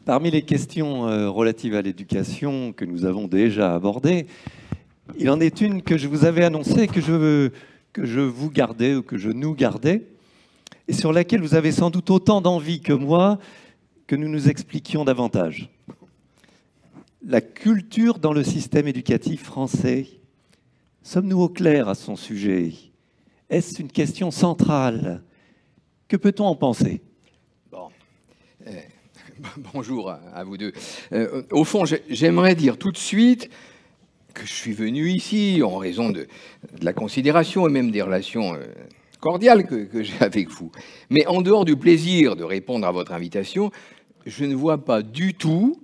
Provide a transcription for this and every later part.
Parmi les questions relatives à l'éducation que nous avons déjà abordées, il en est une que je vous avais annoncée, que je vous gardais ou que je nous gardais, et sur laquelle vous avez sans doute autant d'envie que moi que nous nous expliquions davantage. La culture dans le système éducatif français. Sommes-nous au clair à son sujet? Est-ce une question centrale? Que peut-on en penser? Bon. Bonjour à vous deux. Au fond, j'aimerais dire tout de suite que je suis venu ici en raison de la considération et même des relations cordiales que j'ai avec vous. Mais en dehors du plaisir de répondre à votre invitation, je ne vois pas du tout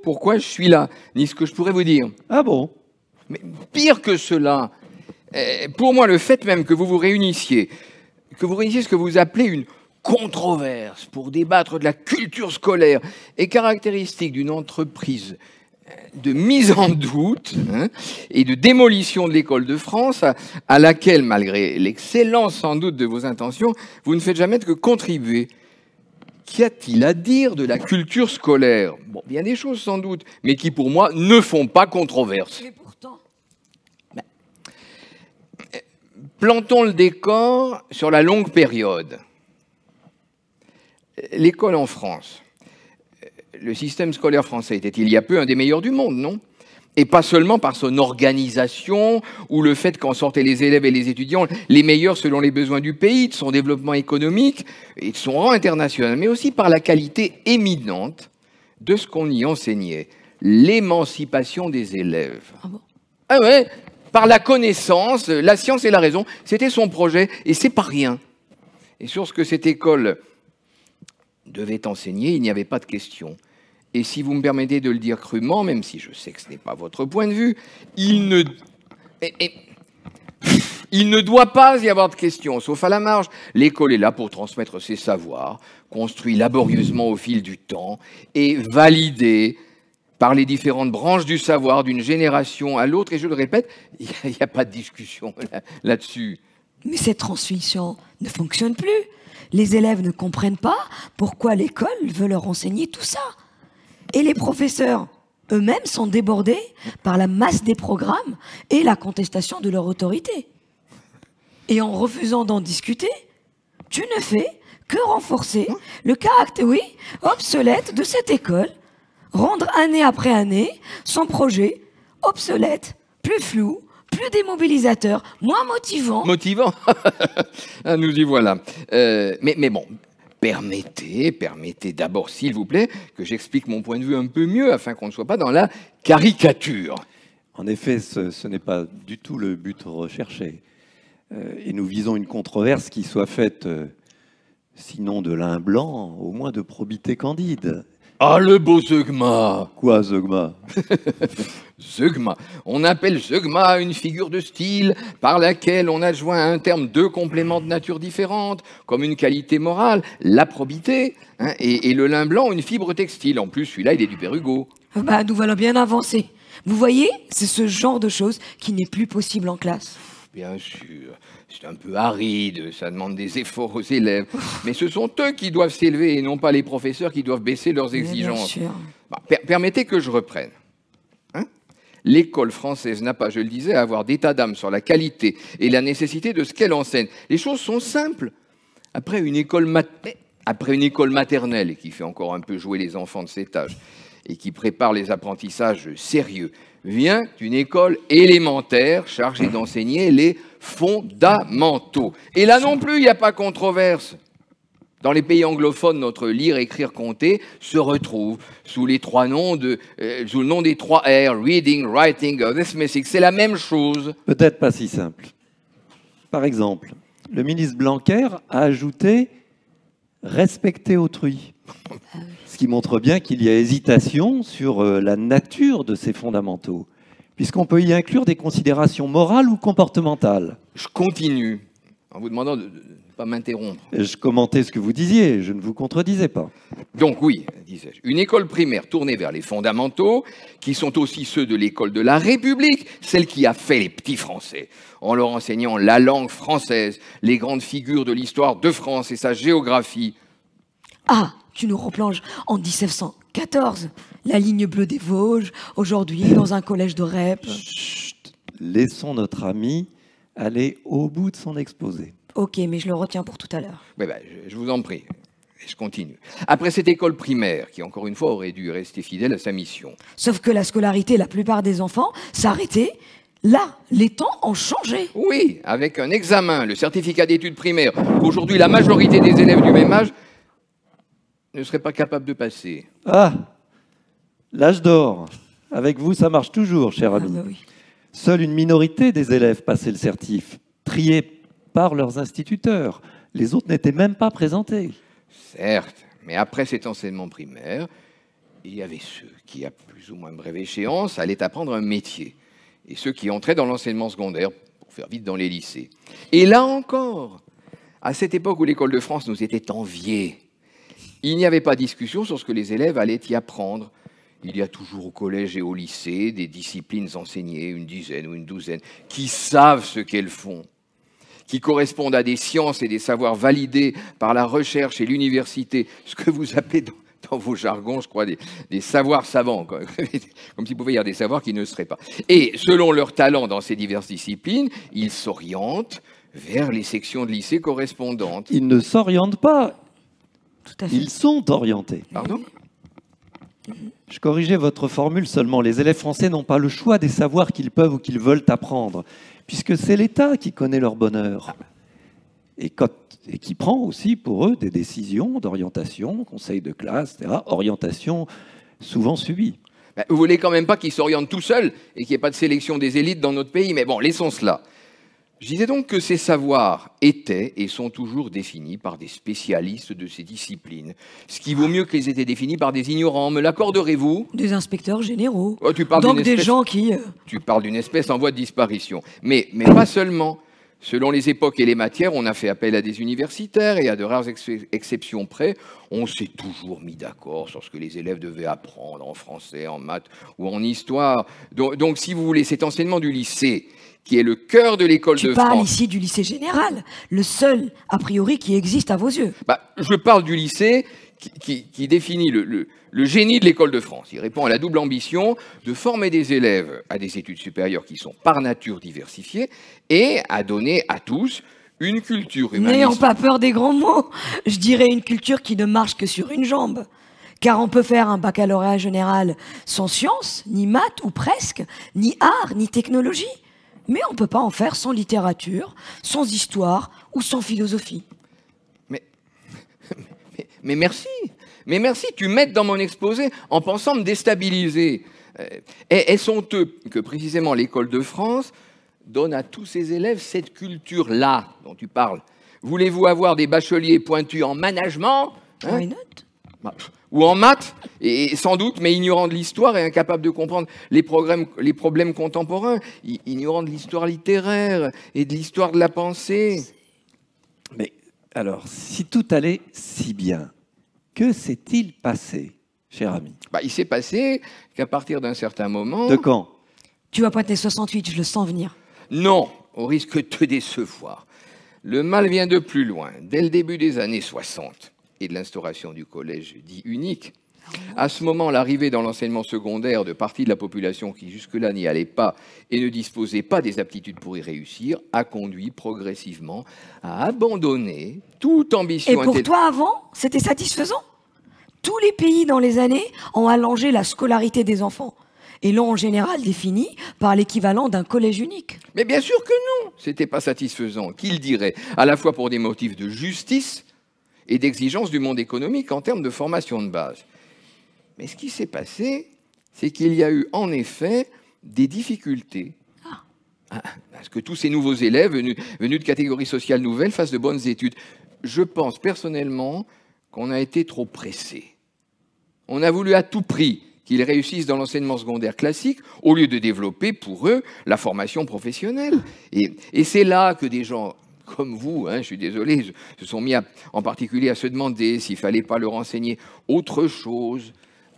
pourquoi je suis là, ni ce que je pourrais vous dire. Ah bon? Mais pire que cela, pour moi, le fait même que vous réunissiez ce que vous appelez une controverse pour débattre de la culture scolaire est caractéristique d'une entreprise de mise en doute et de démolition de l'école de France à laquelle, malgré l'excellence sans doute de vos intentions, vous ne faites jamais que contribuer. Qu'y a-t-il à dire de la culture scolaire? Bon, bien des choses sans doute, mais qui pour moi ne font pas controverse. Et pourtant... Plantons le décor sur la longue période. L'école en France, le système scolaire français était il y a peu un des meilleurs du monde, non? Et pas seulement par son organisation ou le fait qu'en sortaient les élèves et les étudiants les meilleurs selon les besoins du pays, de son développement économique et de son rang international, mais aussi par la qualité éminente de ce qu'on y enseignait, l'émancipation des élèves. Ah bon? Ah ouais, par la connaissance, la science et la raison, c'était son projet et c'est pas rien. Et sur ce que cette école devait enseigner, il n'y avait pas de question. Et si vous me permettez de le dire crûment, même si je sais que ce n'est pas votre point de vue, il ne doit pas y avoir de question, sauf à la marge. L'école est là pour transmettre ses savoirs, construits laborieusement au fil du temps et validés par les différentes branches du savoir d'une génération à l'autre. Et je le répète, il n'y a pas de discussion là-dessus. Mais cette transmission ne fonctionne plus. Les élèves ne comprennent pas pourquoi l'école veut leur enseigner tout ça. Et les professeurs eux-mêmes sont débordés par la masse des programmes et la contestation de leur autorité. Et en refusant d'en discuter, tu ne fais que renforcer le caractère, oui, obsolète de cette école, rendre année après année son projet obsolète, plus flou, plus démobilisateur, moins motivant. Motivant. Nous y voilà. Mais bon, permettez d'abord, s'il vous plaît, que j'explique mon point de vue un peu mieux, afin qu'on ne soit pas dans la caricature. En effet, ce n'est pas du tout le but recherché. Et nous visons une controverse qui soit faite, sinon de lin blanc, au moins de probité candide. Ah, le beau zeugma! Quoi, zeugma? Zeugma. On appelle zeugma une figure de style par laquelle on adjoint à un terme deux compléments de nature différente, comme une qualité morale, la probité, et le lin blanc, une fibre textile. En plus, celui-là, il est du Père Hugo. Bah, nous voilà bien avancés. Vous voyez, c'est ce genre de choses qui n'est plus possible en classe. Bien sûr, c'est un peu aride, ça demande des efforts aux élèves. Mais ce sont eux qui doivent s'élever et non pas les professeurs qui doivent baisser leurs exigences. Bien sûr. Bah, permettez que je reprenne. L'école française n'a pas, je le disais, à avoir d'état d'âme sur la qualité et la nécessité de ce qu'elle enseigne. Les choses sont simples. Après une école maternelle, et qui fait encore un peu jouer les enfants de cet âge, et qui prépare les apprentissages sérieux, vient une école élémentaire chargée d'enseigner les fondamentaux. Et là non plus, il n'y a pas controverse. Dans les pays anglophones, notre lire, écrire, compter se retrouve sous les sous le nom des 3 R, reading, writing, arithmetic. C'est la même chose. Peut-être pas si simple. Par exemple, le ministre Blanquer a ajouté « respecter autrui », ce qui montre bien qu'il y a hésitation sur la nature de ces fondamentaux, puisqu'on peut y inclure des considérations morales ou comportementales. Je continue, en vous demandant de ne pas m'interrompre. Je commentais ce que vous disiez, je ne vous contredisais pas. Donc oui, disais-je, une école primaire tournée vers les fondamentaux, qui sont aussi ceux de l'école de la République, celle qui a fait les petits Français, en leur enseignant la langue française, les grandes figures de l'histoire de France et sa géographie. Ah, tu nous replonges en 1914, la ligne bleue des Vosges, aujourd'hui dans un collège de REP. Chut, laissons notre ami aller au bout de son exposé. Ok, mais je le retiens pour tout à l'heure. Ouais, bah, je vous en prie. Et je continue. Après cette école primaire, qui encore une fois aurait dû rester fidèle à sa mission. Sauf que la scolarité, la plupart des enfants, s'arrêtait. Là, les temps ont changé. Oui, avec un examen, le certificat d'études primaires, qu'aujourd'hui la majorité des élèves du même âge ne seraient pas capables de passer. Ah, l'âge d'or. Avec vous, ça marche toujours, cher Ah, ami. bah oui. Seule une minorité des élèves passait le certif, triés par leurs instituteurs. Les autres n'étaient même pas présentés. Certes, mais après cet enseignement primaire, il y avait ceux qui, à plus ou moins brève échéance, allaient apprendre un métier, et ceux qui entraient dans l'enseignement secondaire, pour faire vite dans les lycées. Et là encore, à cette époque où l'école de France nous était enviée, il n'y avait pas de discussion sur ce que les élèves allaient y apprendre. Il y a toujours au collège et au lycée des disciplines enseignées, une dizaine ou une douzaine, qui savent ce qu'elles font, qui correspondent à des sciences et des savoirs validés par la recherche et l'université, ce que vous appelez dans vos jargons, je crois, des savoirs savants, quoi. Comme s'il pouvait y avoir des savoirs qui ne seraient pas. Et selon leur talent dans ces diverses disciplines, ils s'orientent vers les sections de lycée correspondantes. Ils ne s'orientent pas, Tout à fait. ils sont orientés. Pardon ? Je corrigeais votre formule seulement. Les élèves français n'ont pas le choix des savoirs qu'ils peuvent ou qu'ils veulent apprendre, puisque c'est l'État qui connaît leur bonheur et qui prend aussi pour eux des décisions d'orientation, conseil de classe, etc. Orientation souvent subie. Ben, vous voulez quand même pas qu'ils s'orientent tout seuls et qu'il n'y ait pas de sélection des élites dans notre pays, mais bon, laissons cela. Je disais donc que ces savoirs étaient et sont toujours définis par des spécialistes de ces disciplines, ce qui vaut mieux qu'ils étaient définis par des ignorants. Me l'accorderez-vous ? Des inspecteurs généraux. Oh, tu parles Donc d'une des espèce- gens qui... Tu parles d'une espèce en voie de disparition. Mais pas seulement. Selon les époques et les matières, on a fait appel à des universitaires et à de rares exceptions près, on s'est toujours mis d'accord sur ce que les élèves devaient apprendre en français, en maths ou en histoire. Donc si vous voulez, cet enseignement du lycée, qui est le cœur de l'école de Tu parles France... ici du lycée général, le seul, a priori, qui existe à vos yeux. Bah, je parle du lycée qui définit le génie de l'école de France. Il répond à la double ambition de former des élèves à des études supérieures qui sont par nature diversifiées et à donner à tous une culture N'ayons humaniste. pas peur des grands mots. Je dirais une culture qui ne marche que sur une jambe. Car on peut faire un baccalauréat général sans sciences, ni maths ou presque, ni art, ni technologie. Mais on ne peut pas en faire sans littérature, sans histoire ou sans philosophie. Mais merci, tu m'aides dans mon exposé en pensant me déstabiliser. Est-ce honteux que précisément l'école de France donne à tous ses élèves cette culture-là dont tu parles? Voulez-vous avoir des bacheliers pointus en management, hein, Why not? ou en maths, et sans doute, mais ignorants de l'histoire et incapables de comprendre les problèmes contemporains, ignorants de l'histoire littéraire et de l'histoire de la pensée? Mais alors, si tout allait si bien, que s'est-il passé, cher ami? Bah, il s'est passé qu'à partir d'un certain moment... De quand? Tu vas pointer 68, je le sens venir. Non, au risque de te décevoir. Le mal vient de plus loin, dès le début des années 60 et de l'instauration du collège dit unique. À ce moment, l'arrivée dans l'enseignement secondaire de parties de la population qui jusque-là n'y allait pas et ne disposait pas des aptitudes pour y réussir a conduit progressivement à abandonner toute ambition Et pour intellectuelle. toi, avant, c'était satisfaisant? Tous les pays dans les années ont allongé la scolarité des enfants et l'ont en général définie par l'équivalent d'un collège unique. Mais bien sûr que non, c'était pas satisfaisant. Qui le dirait? À la fois pour des motifs de justice et d'exigence du monde économique en termes de formation de base. Mais ce qui s'est passé, c'est qu'il y a eu en effet des difficultés à ce que tous ces nouveaux élèves venus de catégories sociales nouvelles fassent de bonnes études. Je pense personnellement qu'on a été trop pressé. On a voulu à tout prix qu'ils réussissent dans l'enseignement secondaire classique au lieu de développer pour eux la formation professionnelle. Et c'est là que des gens comme vous, hein, je suis désolé, se sont mis en particulier à se demander s'il ne fallait pas leur enseigner autre chose,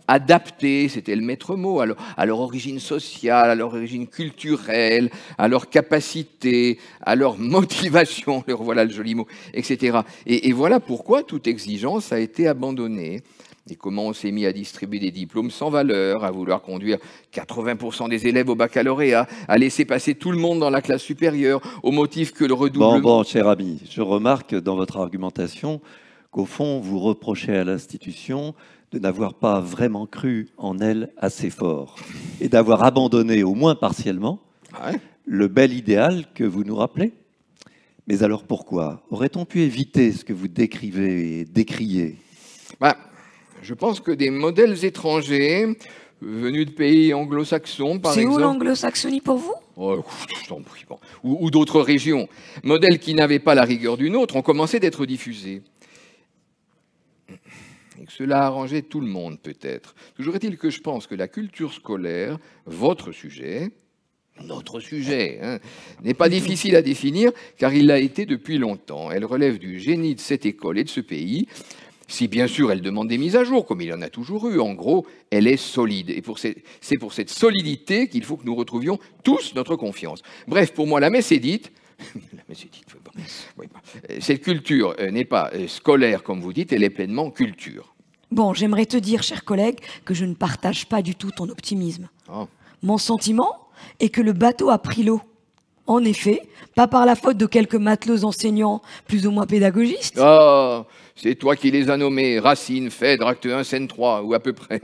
adaptés, c'était le maître mot, à leur origine sociale, à leur origine culturelle, à leur capacité, à leur motivation, voilà le joli mot, etc. Et voilà pourquoi toute exigence a été abandonnée. Et comment on s'est mis à distribuer des diplômes sans valeur, à vouloir conduire 80% des élèves au baccalauréat, à laisser passer tout le monde dans la classe supérieure, au motif que le redoublement... Bon, cher ami, je remarque dans votre argumentation qu'au fond, vous reprochez à l'institution de n'avoir pas vraiment cru en elle assez fort et d'avoir abandonné, au moins partiellement, le bel idéal que vous nous rappelez. Mais alors pourquoi? Aurait-on pu éviter ce que vous décrivez et décriez? Je pense que des modèles étrangers, venus de pays anglo-saxons, par exemple... C'est où l'anglo-saxonie pour vous? Ou d'autres régions. Modèles qui n'avaient pas la rigueur du nôtre ont commencé d'être diffusés. Et que cela a arrangé tout le monde, peut-être. Toujours est-il que je pense que la culture scolaire, votre sujet, notre sujet, n'est pas difficile à définir, car il l'a été depuis longtemps. Elle relève du génie de cette école et de ce pays. Si bien sûr elle demande des mises à jour, comme il y en a toujours eu, en gros, elle est solide. Et c'est pour cette solidité qu'il faut que nous retrouvions tous notre confiance. Bref, pour moi, la messe est dite. Cette culture n'est pas scolaire, comme vous dites, elle est pleinement culture. Bon, j'aimerais te dire, cher collègue, que je ne partage pas du tout ton optimisme. Oh. Mon sentiment est que le bateau a pris l'eau. En effet, pas par la faute de quelques matelots enseignants plus ou moins pédagogistes. Oh, c'est toi qui les as nommés, Racine, Phèdre, Acte 1, Scène 3, ou à peu près.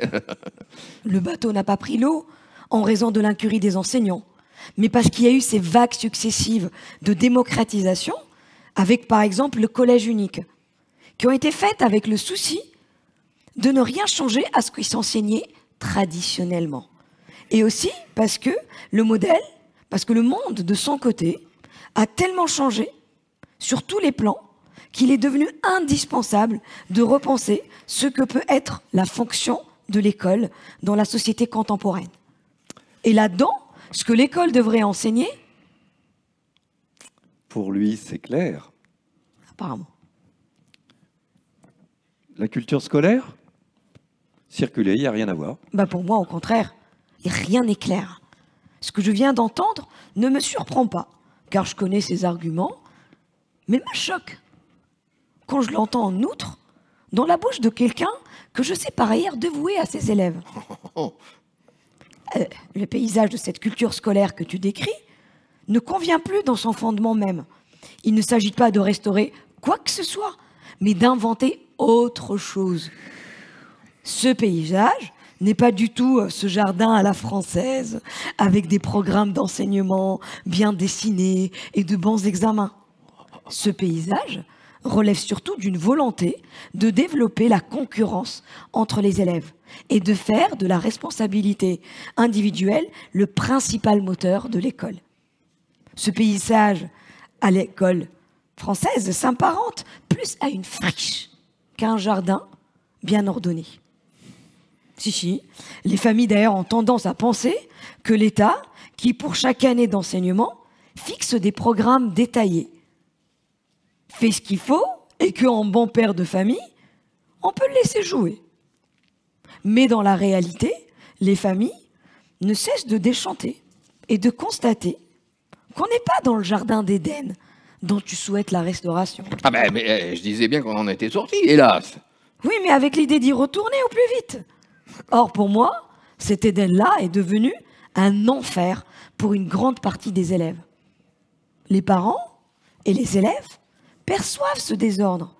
Le bateau n'a pas pris l'eau en raison de l'incurie des enseignants, mais parce qu'il y a eu ces vagues successives de démocratisation, avec par exemple le collège unique, qui ont été faites avec le souci de ne rien changer à ce qui s'enseignait traditionnellement. Et aussi parce que le modèle, parce que le monde, de son côté, a tellement changé sur tous les plans qu'il est devenu indispensable de repenser ce que peut être la fonction de l'école dans la société contemporaine. Et là-dedans, ce que l'école devrait enseigner... Pour lui, c'est clair. Apparemment. La culture scolaire? Circuler, il n'y a rien à voir. Pour moi, au contraire, rien n'est clair. Ce que je viens d'entendre ne me surprend pas, car je connais ses arguments, mais me choque quand je l'entends en outre dans la bouche de quelqu'un que je sais par ailleurs dévoué à ses élèves. Le paysage de cette culture scolaire que tu décris ne convient plus dans son fondement même. Il ne s'agit pas de restaurer quoi que ce soit, mais d'inventer autre chose. Ce paysage n'est pas du tout ce jardin à la française, avec des programmes d'enseignement bien dessinés et de bons examens. Ce paysage relève surtout d'une volonté de développer la concurrence entre les élèves et de faire de la responsabilité individuelle le principal moteur de l'école. Ce paysage à l'école française s'apparente plus à une friche qu'à un jardin bien ordonné. Si, les familles d'ailleurs ont tendance à penser que l'État, qui pour chaque année d'enseignement, fixe des programmes détaillés, fait ce qu'il faut et qu'en bon père de famille, on peut le laisser jouer. Mais dans la réalité, les familles ne cessent de déchanter et de constater qu'on n'est pas dans le jardin d'Éden dont tu souhaites la restauration. Mais je disais bien qu'on en était sorti, hélas. Oui, mais avec l'idée d'y retourner au plus vite. Or, pour moi, cet Éden-là est devenu un enfer pour une grande partie des élèves. Les parents et les élèves perçoivent ce désordre.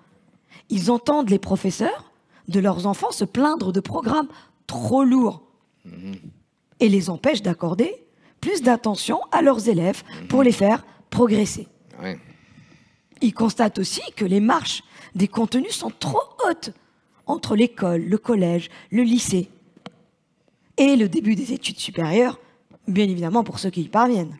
Ils entendent les professeurs de leurs enfants se plaindre de programmes trop lourds et les empêchent d'accorder plus d'attention à leurs élèves pour les faire progresser. Ouais. Ils constatent aussi que les marches des contenus sont trop hautes entre l'école, le collège, le lycée et le début des études supérieures, bien évidemment pour ceux qui y parviennent.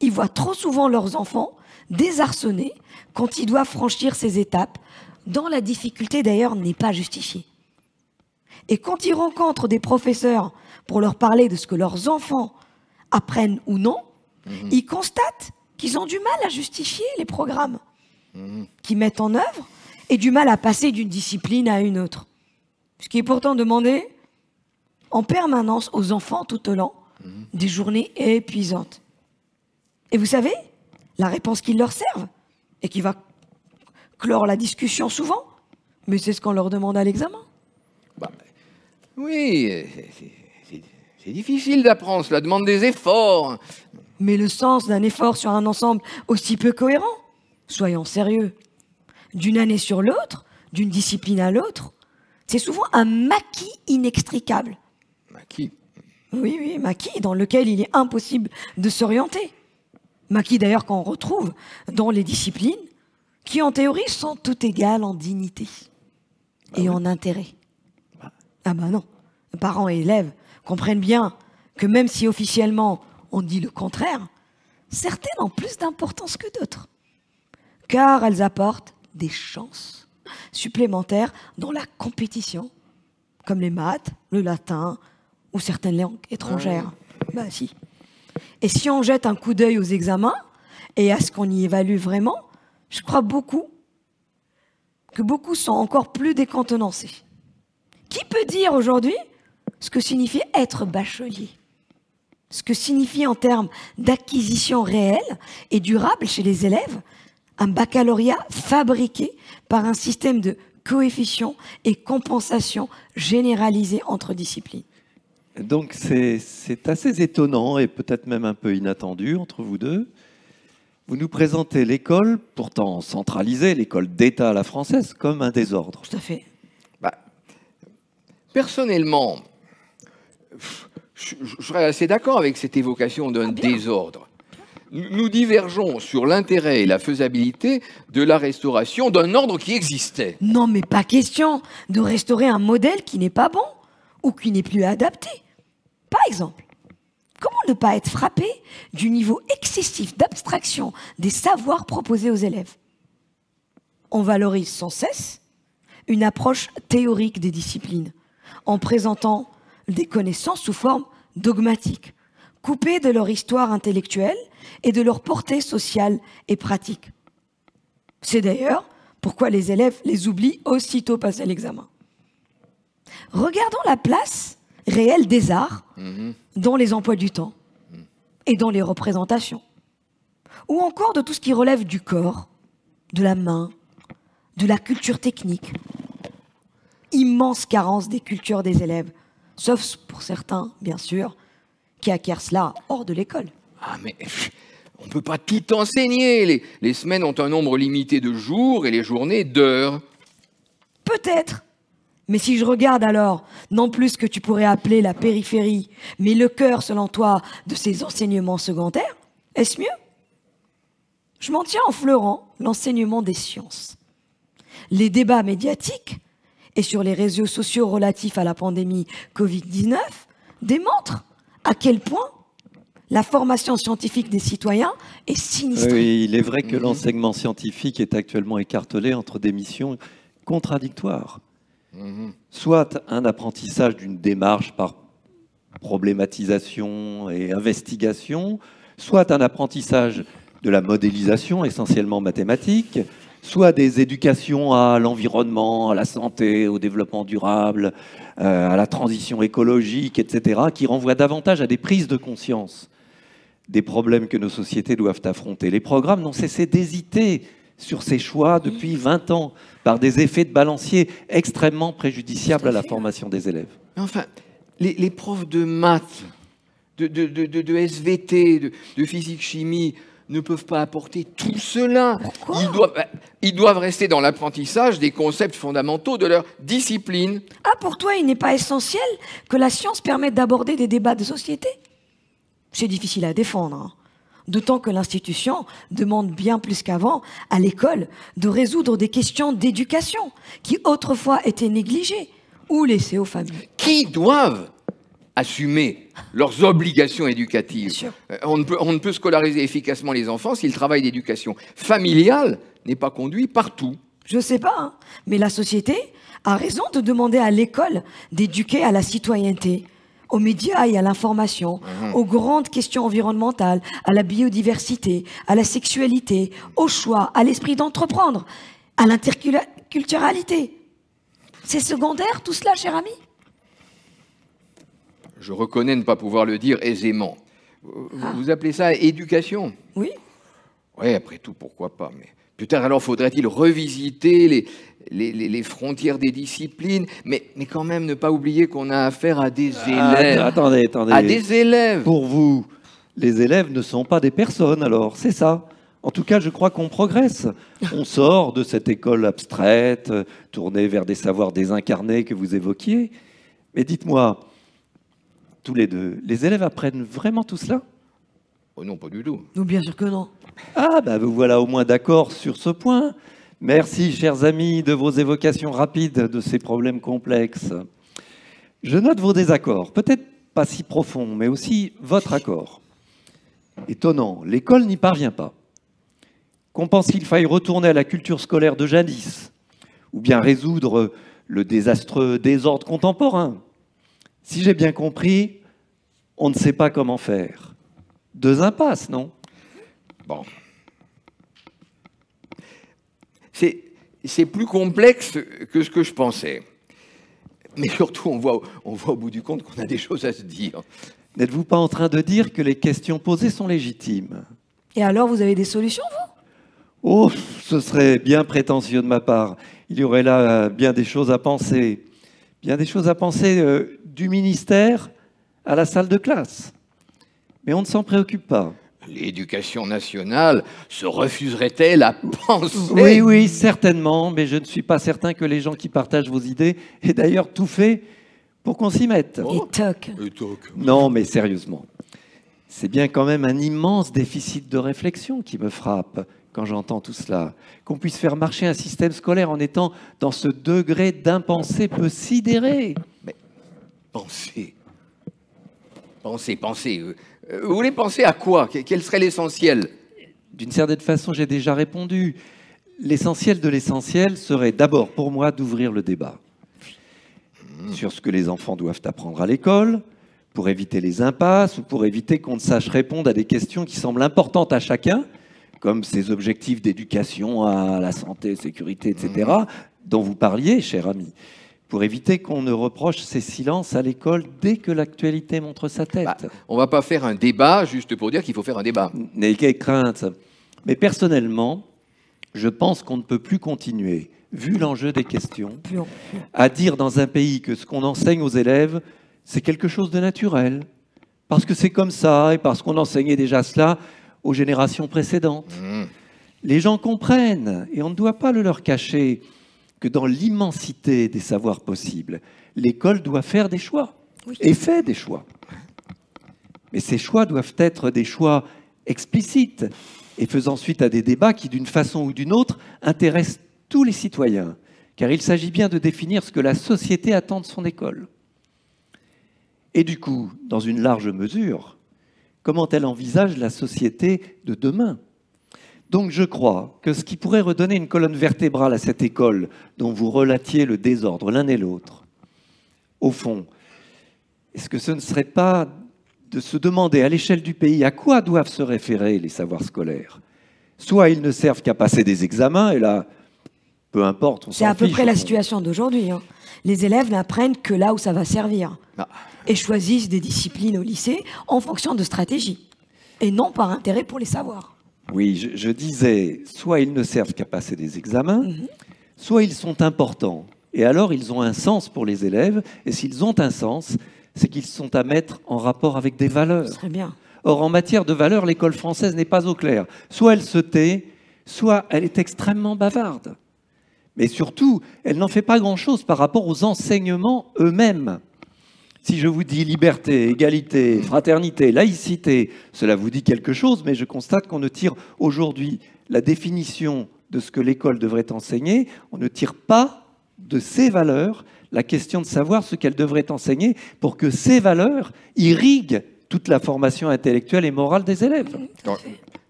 Ils voient trop souvent leurs enfants désarçonnés quand ils doivent franchir ces étapes, dont la difficulté d'ailleurs n'est pas justifiée. Et quand ils rencontrent des professeurs pour leur parler de ce que leurs enfants apprennent ou non, ils constatent qu'ils ont du mal à justifier les programmes qu'ils mettent en œuvre et du mal à passer d'une discipline à une autre. Ce qui est pourtant demandé en permanence aux enfants tout au long des journées épuisantes. Et vous savez, la réponse qu'ils leur servent, et qui va clore la discussion souvent, mais c'est ce qu'on leur demande à l'examen. Bah, oui, c'est difficile d'apprendre, cela demande des efforts. Mais le sens d'un effort sur un ensemble aussi peu cohérent, soyons sérieux, d'une année sur l'autre, d'une discipline à l'autre, c'est souvent un maquis inextricable. Maquis. Oui, maquis dans lequel il est impossible de s'orienter. Maquis d'ailleurs qu'on retrouve dans les disciplines qui en théorie sont toutes égales en dignité et en intérêt. Ah bah non, parents et élèves comprennent bien que même si officiellement on dit le contraire, certaines ont plus d'importance que d'autres, car elles apportent des chances supplémentaires dans la compétition, comme les maths, le latin ou certaines langues étrangères. Bah si. Et si on jette un coup d'œil aux examens et à ce qu'on y évalue vraiment, je crois que beaucoup sont encore plus décontenancés. Qui peut dire aujourd'hui ce que signifie être bachelier? Ce que signifie en termes d'acquisition réelle et durable chez les élèves un baccalauréat fabriqué par un système de coefficients et compensation généralisés entre disciplines? Donc c'est assez étonnant et peut-être même un peu inattendu entre vous deux. Vous nous présentez l'école, pourtant centralisée, l'école d'État à la française, comme un désordre. Tout à fait. Bah, personnellement, je serais assez d'accord avec cette évocation d'un désordre. Nous divergeons sur l'intérêt et la faisabilité de la restauration d'un ordre qui existait. Non, mais pas question de restaurer un modèle qui n'est pas bon ou qui n'est plus adapté. Par exemple, comment ne pas être frappé du niveau excessif d'abstraction des savoirs proposés aux élèves? On valorise sans cesse une approche théorique des disciplines, en présentant des connaissances sous forme dogmatique, coupées de leur histoire intellectuelle et de leur portée sociale et pratique. C'est d'ailleurs pourquoi les élèves les oublient aussitôt passé l'examen. Regardons la place réelle des arts dans les emplois du temps et dans les représentations, ou encore de tout ce qui relève du corps, de la main, de la culture technique. Immense carence des cultures des élèves, sauf pour certains, bien sûr, qui acquièrent cela hors de l'école. Ah mais on ne peut pas tout enseigner. Les semaines ont un nombre limité de jours et les journées d'heures. Peut-être. Mais si je regarde alors, non plus ce que tu pourrais appeler la périphérie, mais le cœur, selon toi, de ces enseignements secondaires, est-ce mieux? Je m'en tiens en fleurant l'enseignement des sciences. Les débats médiatiques et sur les réseaux sociaux relatifs à la pandémie Covid-19 démontrent à quel point la formation scientifique des citoyens est sinistrée. Oui, il est vrai que l'enseignement scientifique est actuellement écartelé entre des missions contradictoires. Soit un apprentissage d'une démarche par problématisation et investigation, soit un apprentissage de la modélisation essentiellement mathématique, soit des éducations à l'environnement, à la santé, au développement durable, à la transition écologique, etc., qui renvoient davantage à des prises de conscience des problèmes que nos sociétés doivent affronter. Les programmes n'ont cessé d'hésiter sur ces choix depuis 20 ans, par des effets de balancier extrêmement préjudiciables à la formation des élèves. Enfin, les profs de maths, de SVT, de physique-chimie ne peuvent pas apporter tout cela. Ils doivent rester dans l'apprentissage des concepts fondamentaux de leur discipline. Ah, pour toi, il n'est pas essentiel que la science permette d'aborder des débats de société? C'est difficile à défendre, hein. D'autant que l'institution demande bien plus qu'avant à l'école de résoudre des questions d'éducation qui autrefois étaient négligées ou laissées aux familles. Qui doivent assumer leurs obligations éducatives. Bien sûr. On ne peut scolariser efficacement les enfants si le travail d'éducation familiale n'est pas conduit partout. Je sais pas, hein, mais la société a raison de demander à l'école d'éduquer à la citoyenneté, aux médias et à l'information, aux grandes questions environnementales, à la biodiversité, à la sexualité, au choix, à l'esprit d'entreprendre, à l'interculturalité. C'est secondaire tout cela, cher ami? Je reconnais ne pas pouvoir le dire aisément. Vous appelez ça éducation? Oui. Oui, après tout, pourquoi pas. Mais peut-être alors faudrait-il revisiter les frontières des disciplines, mais quand même ne pas oublier qu'on a affaire à des élèves. Attendez. À des élèves. Pour vous, les élèves ne sont pas des personnes, alors, c'est ça. En tout cas, je crois qu'on progresse. On sort de cette école abstraite, tournée vers des savoirs désincarnés que vous évoquiez. Mais dites-moi, tous les deux, les élèves apprennent vraiment tout cela? Oh non, pas du tout. Non, bien sûr que non. Ah, ben vous voilà au moins d'accord sur ce point. Merci, chers amis, de vos évocations rapides de ces problèmes complexes. Je note vos désaccords, peut-être pas si profonds, mais aussi votre accord. Étonnant, l'école n'y parvient pas. Qu'on pense qu'il faille retourner à la culture scolaire de jadis, ou bien résoudre le désastreux désordre contemporain. Si j'ai bien compris, on ne sait pas comment faire. Deux impasses, non? Bon. C'est plus complexe que ce que je pensais. Mais surtout, on voit au bout du compte qu'on a des choses à se dire. N'êtes-vous pas en train de dire que les questions posées sont légitimes? Et alors, vous avez des solutions, vous? Oh, ce serait bien prétentieux de ma part. Il y aurait là bien des choses à penser. Bien des choses à penser du ministère à la salle de classe. Mais on ne s'en préoccupe pas. L'éducation nationale se refuserait-elle à penser? Oui, certainement, mais je ne suis pas certain que les gens qui partagent vos idées aient d'ailleurs tout fait pour qu'on s'y mette. Et toc. Non, mais sérieusement, c'est bien quand même un immense déficit de réflexion qui me frappe quand j'entends tout cela. Qu'on puisse faire marcher un système scolaire en étant dans ce degré d'impensé peu sidéré. Mais pensez. Vous voulez penser à quoi? Quel serait l'essentiel? D'une certaine façon, j'ai déjà répondu. L'essentiel de l'essentiel serait d'abord pour moi d'ouvrir le débat sur ce que les enfants doivent apprendre à l'école, pour éviter les impasses ou pour éviter qu'on ne sache répondre à des questions qui semblent importantes à chacun, comme ces objectifs d'éducation à la santé, sécurité, etc., dont vous parliez, cher ami, pour éviter qu'on ne reproche ces silences à l'école dès que l'actualité montre sa tête. On ne va pas faire un débat juste pour dire qu'il faut faire un débat. N'ayez crainte. Mais personnellement, je pense qu'on ne peut plus continuer, vu l'enjeu des questions, à dire dans un pays que ce qu'on enseigne aux élèves, c'est quelque chose de naturel, parce que c'est comme ça et parce qu'on enseignait déjà cela aux générations précédentes. Les gens comprennent, et on ne doit pas le leur cacher, que dans l'immensité des savoirs possibles, l'école doit faire des choix, et fait des choix. Mais ces choix doivent être des choix explicites, et faisant suite à des débats qui, d'une façon ou d'une autre, intéressent tous les citoyens, car il s'agit bien de définir ce que la société attend de son école. Et du coup, dans une large mesure, comment elle envisage la société de demain. Donc je crois que ce qui pourrait redonner une colonne vertébrale à cette école dont vous relatiez le désordre l'un et l'autre, au fond, est-ce que ce ne serait pas de se demander à l'échelle du pays à quoi doivent se référer les savoirs scolaires? Soit ils ne servent qu'à passer des examens, et là, peu importe, on s'en fiche. C'est à peu près la situation d'aujourd'hui. Les élèves n'apprennent que là où ça va servir. Et choisissent des disciplines au lycée en fonction de stratégie, et non par intérêt pour les savoirs. Oui, je disais, soit ils ne servent qu'à passer des examens, soit ils sont importants. Et alors, ils ont un sens pour les élèves. Et s'ils ont un sens, c'est qu'ils sont à mettre en rapport avec des valeurs. Très bien. Or, en matière de valeurs, l'école française n'est pas au clair. Soit elle se tait, soit elle est extrêmement bavarde. Mais surtout, elle n'en fait pas grand-chose par rapport aux enseignements eux-mêmes. Si je vous dis liberté, égalité, fraternité, laïcité, cela vous dit quelque chose, mais je constate qu'on ne tire aujourd'hui la définition de ce que l'école devrait enseigner, on ne tire pas de ces valeurs la question de savoir ce qu'elle devrait enseigner pour que ces valeurs irriguent toute la formation intellectuelle et morale des élèves.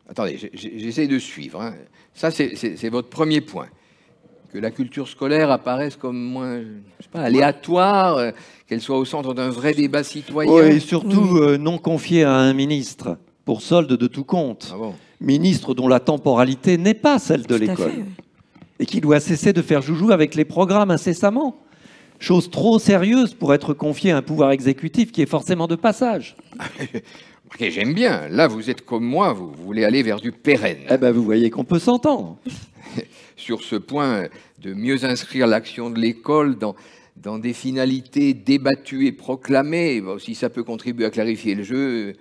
Attendez, j'essaie de suivre. Ça, c'est votre premier point. Que la culture scolaire apparaisse comme moins, je sais pas, aléatoire, qu'elle soit au centre d'un vrai débat citoyen. Oui, et surtout non confiée à un ministre, pour solde de tout compte. Ministre dont la temporalité n'est pas celle de l'école. Et qui doit cesser de faire joujou avec les programmes incessamment. Chose trop sérieuse pour être confiée à un pouvoir exécutif qui est forcément de passage. Ok, j'aime bien. Là, vous êtes comme moi, vous voulez aller vers du pérenne. Eh ben, vous voyez qu'on peut s'entendre. Sur ce point, de mieux inscrire l'action de l'école dans des finalités débattues et proclamées, bon, si ça peut contribuer à clarifier le jeu.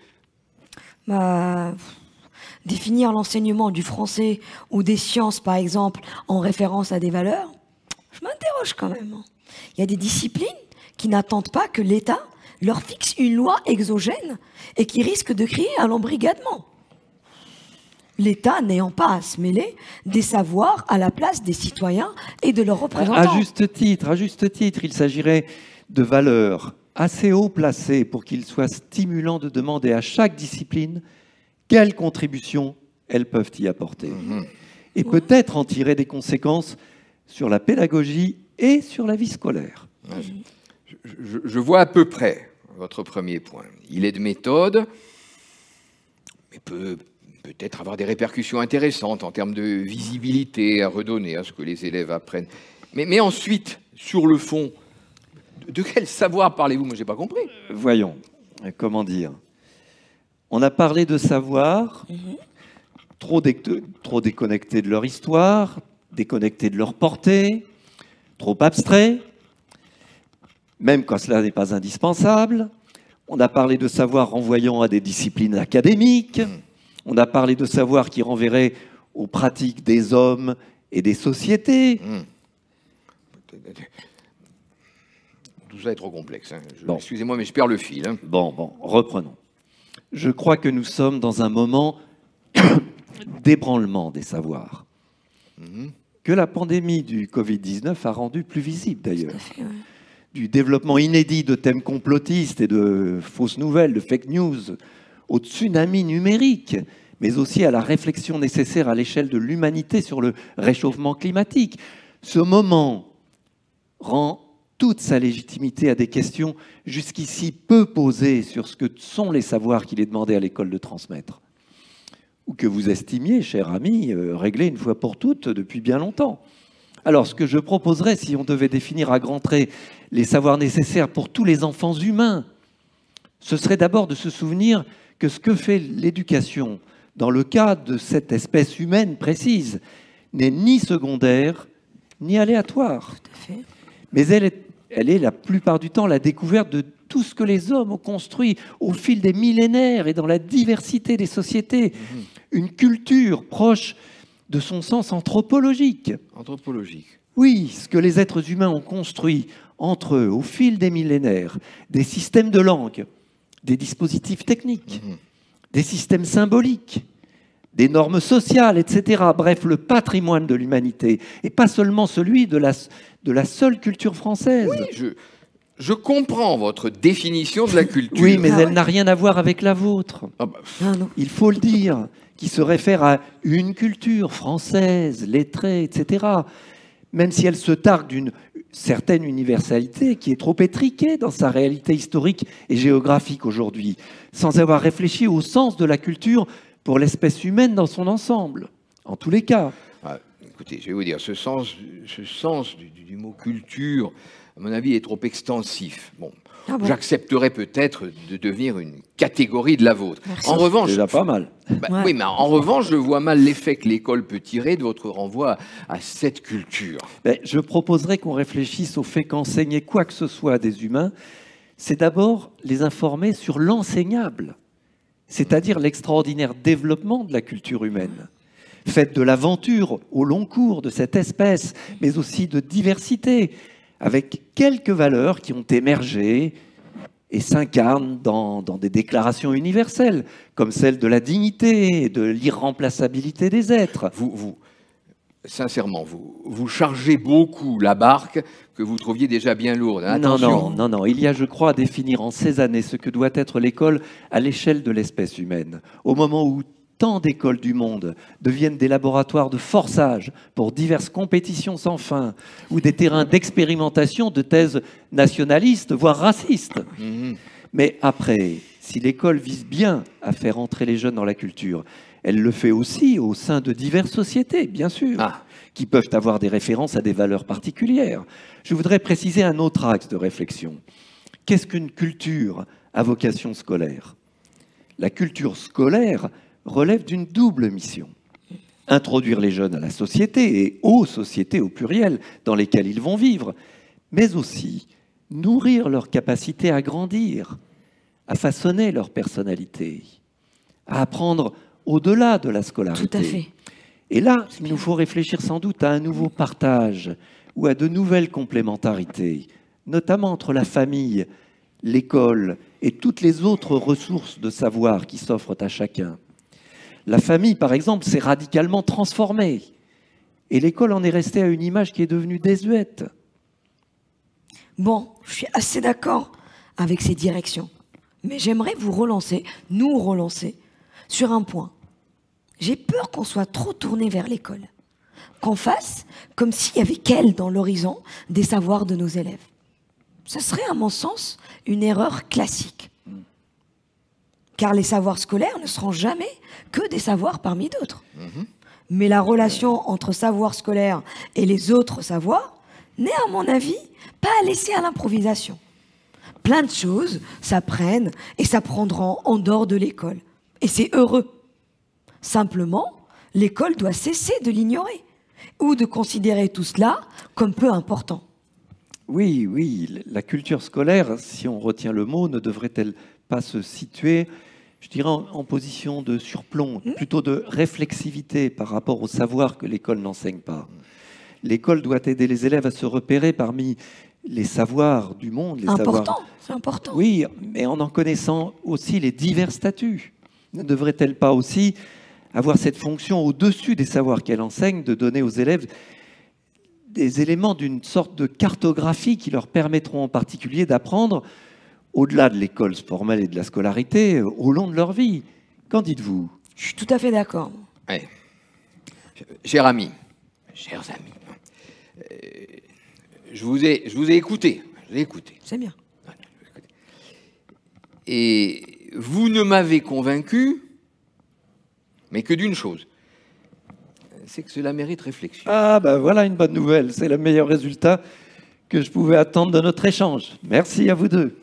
Bah, définir l'enseignement du français ou des sciences, par exemple, en référence à des valeurs, je m'interroge quand même. Il y a des disciplines qui n'attendent pas que l'État leur fixe une loi exogène et qui risquent de créer un embrigadement. L'État n'ayant pas à se mêler des savoirs à la place des citoyens et de leurs représentants. À juste titre, il s'agirait de valeurs assez haut placées pour qu'il soit stimulant de demander à chaque discipline quelles contributions elles peuvent y apporter. Et peut-être en tirer des conséquences sur la pédagogie et sur la vie scolaire. Je vois à peu près votre premier point. Il est de méthode, mais peut-être avoir des répercussions intéressantes en termes de visibilité à redonner à ce que les élèves apprennent. Mais ensuite, sur le fond, de quel savoir parlez-vous? Moi, je n'ai pas compris. Voyons, comment dire. On a parlé de savoir, trop déconnecté de leur histoire, déconnecté de leur portée, trop abstrait, même quand cela n'est pas indispensable. On a parlé de savoir renvoyant à des disciplines académiques. On a parlé de savoir qui renverrait aux pratiques des hommes et des sociétés. Tout ça est trop complexe. Hein. Bon. Excusez-moi, mais je perds le fil. Hein. Bon, reprenons. Je crois que nous sommes dans un moment d'ébranlement des savoirs, que la pandémie du Covid-19 a rendu plus visible d'ailleurs. Du développement inédit de thèmes complotistes et de fausses nouvelles, de fake news, au tsunami numérique, mais aussi à la réflexion nécessaire à l'échelle de l'humanité sur le réchauffement climatique. Ce moment rend toute sa légitimité à des questions jusqu'ici peu posées sur ce que sont les savoirs qu'il est demandé à l'école de transmettre, ou que vous estimiez, cher ami, réglés une fois pour toutes depuis bien longtemps. Alors, ce que je proposerais, si on devait définir à grands traits les savoirs nécessaires pour tous les enfants humains, ce serait d'abord de se souvenir que ce que fait l'éducation dans le cas de cette espèce humaine précise n'est ni secondaire ni aléatoire. Tout à fait. Mais elle est la plupart du temps la découverte de tout ce que les hommes ont construit au fil des millénaires et dans la diversité des sociétés. Une culture proche de son sens anthropologique. Anthropologique. Oui, ce que les êtres humains ont construit entre eux au fil des millénaires, des systèmes de langue, des dispositifs techniques, des systèmes symboliques, des normes sociales, etc. Bref, le patrimoine de l'humanité, et pas seulement celui de la seule culture française. Oui, je comprends votre définition de la culture. Oui, mais elle n'a rien à voir avec la vôtre. Ah bah, Ah non. Il faut le dire, qui se réfère à une culture française, lettrée, etc. Même si elle se targue d'une certaine universalité qui est trop étriquée dans sa réalité historique et géographique aujourd'hui, sans avoir réfléchi au sens de la culture pour l'espèce humaine dans son ensemble, en tous les cas. écoutez, je vais vous dire, ce sens du mot culture, à mon avis, est trop extensif. Bon, j'accepterais peut-être de devenir une catégorie de la vôtre. Merci. En revanche, C'est déjà pas mal. Ouais. Oui, mais en revanche, je vois mal l'effet que l'école peut tirer de votre renvoi à cette culture. Je proposerais qu'on réfléchisse au fait qu'enseigner quoi que ce soit à des humains, c'est d'abord les informer sur l'enseignable, c'est-à-dire l'extraordinaire développement de la culture humaine, faite de l'aventure au long cours de cette espèce, mais aussi de diversité, avec quelques valeurs qui ont émergé et s'incarnent dans des déclarations universelles, comme celle de la dignité et de l'irremplaçabilité des êtres. Sincèrement, vous chargez beaucoup la barque que vous trouviez déjà bien lourde. Hein. Attention. Non. Il y a, je crois, à définir en ces années ce que doit être l'école à l'échelle de l'espèce humaine. Au moment où tant d'écoles du monde deviennent des laboratoires de forçage pour diverses compétitions sans fin, ou des terrains d'expérimentation de thèses nationalistes, voire racistes. Mais après, si l'école vise bien à faire entrer les jeunes dans la culture, Elle le fait aussi au sein de diverses sociétés, bien sûr, Ah. qui peuvent avoir des références à des valeurs particulières. Je voudrais préciser un autre axe de réflexion. Qu'est-ce qu'une culture à vocation scolaire? La culture scolaire relève d'une double mission. Introduire les jeunes à la société et aux sociétés au pluriel dans lesquelles ils vont vivre, mais aussi nourrir leur capacité à grandir, à façonner leur personnalité, à apprendre au-delà de la scolarité. Tout à fait. Et là, il nous faut réfléchir sans doute à un nouveau partage ou à de nouvelles complémentarités, notamment entre la famille, l'école et toutes les autres ressources de savoir qui s'offrent à chacun. La famille, par exemple, s'est radicalement transformée et l'école en est restée à une image qui est devenue désuète. Bon, je suis assez d'accord avec ces directions. Mais j'aimerais nous relancer, sur un point. J'ai peur qu'on soit trop tourné vers l'école. Qu'on fasse comme s'il y avait qu'elle dans l'horizon des savoirs de nos élèves. Ce serait, à mon sens, une erreur classique. Car les savoirs scolaires ne seront jamais que des savoirs parmi d'autres. Mais la relation entre savoir scolaire et les autres savoirs n'est, à mon avis, pas à laisser à l'improvisation. Plein de choses s'apprennent et s'apprendront en dehors de l'école. Et c'est heureux. Simplement, l'école doit cesser de l'ignorer ou de considérer tout cela comme peu important. Oui, oui, la culture scolaire, si on retient le mot, ne devrait-elle pas se situer, je dirais, en position de surplomb, plutôt de réflexivité par rapport au savoir que l'école n'enseigne pas? L'école doit aider les élèves à se repérer parmi les savoirs du monde. C'est important. Oui, mais en connaissant aussi les divers statuts. Ne devrait-elle pas aussi avoir cette fonction au-dessus des savoirs qu'elle enseigne, de donner aux élèves des éléments d'une sorte de cartographie qui leur permettront en particulier d'apprendre au-delà de l'école formelle et de la scolarité, au long de leur vie? Qu'en dites-vous? Je suis tout à fait d'accord. Ouais. Chers amis, je vous ai écouté. C'est bien. Et vous ne m'avez convaincu, mais que d'une chose, c'est que cela mérite réflexion. Ah, ben voilà une bonne nouvelle. C'est le meilleur résultat que je pouvais attendre de notre échange. Merci à vous deux.